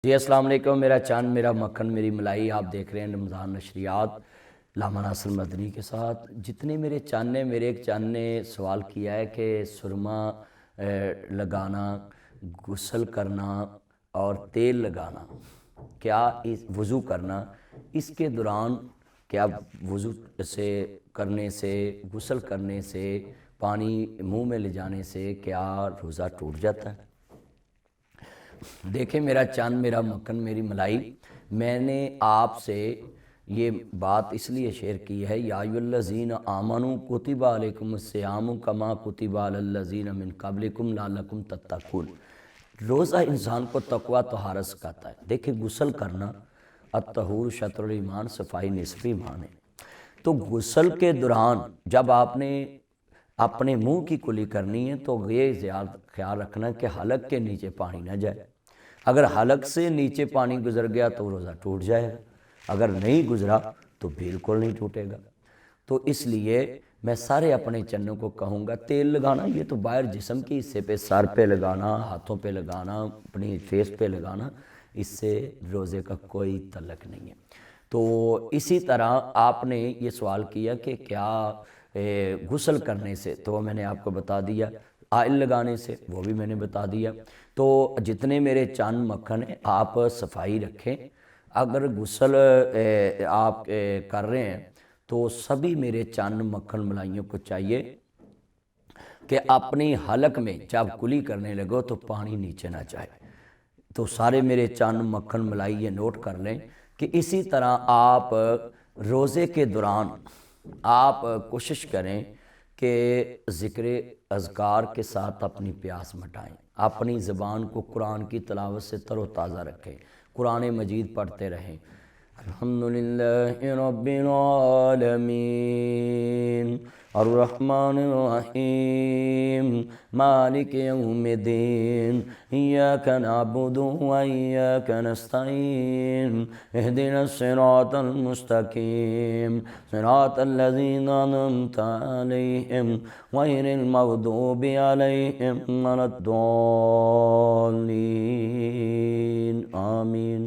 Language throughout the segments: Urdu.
جی السلام علیکم۔ میرا چاند میرا مکھن میری ملائی، آپ دیکھ رہے ہیں رمضان نشریات علامہ ناصر مدنی کے ساتھ۔ جتنے میرے چاند نے، میرے ایک چاند نے سوال کیا ہے کہ سرما لگانا، غسل کرنا اور تیل لگانا، کیا وضو کرنا اس کے دوران کیا وضو سے کرنے سے، غسل کرنے سے، پانی منہ میں لے جانے سے کیا روزہ ٹوٹ جاتا ہے؟ دیکھیں میرا چاند میرا مکھن میری ملائی، میں نے آپ سے یہ بات اس لیے شیئر کی ہے، یا ایھا الذین آمنوا کتب علیکم الصیام کما کتب علی الذین من قبلکم لعلکم تتقون۔ روزہ انسان کو تقوی طہارت سکھاتا ہے۔ دیکھیں غسل کرنا، الطہور شطر الایمان، صفائی نصف ایمان ہے۔ تو غسل کے دوران جب آپ نے اپنے منہ کی کلی کرنی ہے تو یہ خیال رکھنا کہ حلق کے نیچے پانی نہ جائے۔ اگر حلق سے نیچے پانی گزر گیا تو روزہ ٹوٹ جائے گا، اگر نہیں گزرا تو بالکل نہیں ٹوٹے گا۔ تو اس لیے میں سارے اپنے چنوں کو کہوں گا، تیل لگانا یہ تو باہر جسم کی حصے پہ، سر پہ لگانا، ہاتھوں پہ لگانا، اپنی فیس پہ لگانا، اس سے روزے کا کوئی تعلق نہیں ہے۔ تو اسی طرح آپ نے یہ سوال کیا کہ کیا غسل کرنے سے، تو میں نے آپ کو بتا دیا، آئل لگانے سے وہ بھی میں نے بتا دیا۔ تو جتنے میرے چاند مکھن ہیں آپ صفائی رکھیں۔ اگر غسل آپ کر رہے ہیں تو سبھی میرے چاند مکھن ملائیوں کو چاہیے کہ اپنی حلق میں جب کلی کرنے لگو تو پانی نیچے نہ جائے۔ تو سارے میرے چاند مکھن ملائی یہ نوٹ کر لیں کہ اسی طرح آپ روزے کے دوران آپ کوشش کریں کہ ذکر اذکار کے ساتھ اپنی پیاس مٹائیں، اپنی زبان کو قرآن کی تلاوت سے تر و تازہ رکھیں، قرآن مجید پڑھتے رہیں۔ الحمدللہ رب العالمین الرحمن الرحیم مالک یوم الدین ایاک نعبد و ایاک نستعین اہدنا الصراط المستقیم صراط الذین انعمت علیہم غیر المغضوب علیہم ولا الضالین آمین۔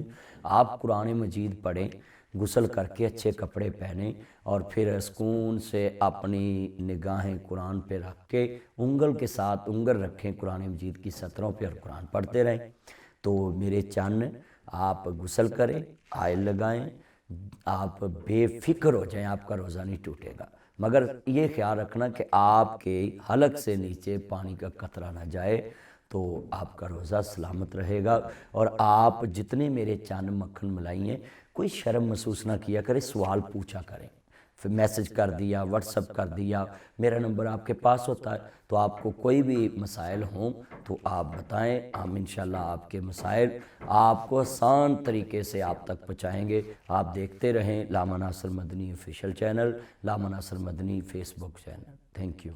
آپ قرآن مجید پڑھیں، غسل کر کے اچھے کپڑے پہنیں اور پھر سکون سے اپنی نگاہیں قرآن پہ رکھ کے انگل کے ساتھ انگل رکھیں قرآن مجید کی سطروں پہ اور قرآن پڑھتے رہیں۔ تو میرے چاند آپ غسل کریں، آئل لگائیں، آپ بے فکر ہو جائیں، آپ کا روزہ نہیں ٹوٹے گا، مگر یہ خیال رکھنا کہ آپ کے حلق سے نیچے پانی کا قطرہ نہ جائے، تو آپ کا روزہ سلامت رہے گا۔ اور آپ جتنے میرے چاند مکھن ملائی ہیں کوئی شرم محسوس نہ کیا کریں، سوال پوچھا کریں، پھر میسج کر دیا، واٹس اپ کر دیا، میرا نمبر آپ کے پاس ہوتا ہے، تو آپ کو کوئی بھی مسائل ہوں تو آپ بتائیں، ہم انشاءاللہ آپ کے مسائل آپ کو آسان طریقے سے آپ تک پہنچائیں گے۔ آپ دیکھتے رہیں علامہ ناصر مدنی آفیشیل چینل، علامہ Nasir Madani Facebook channel. Thank you.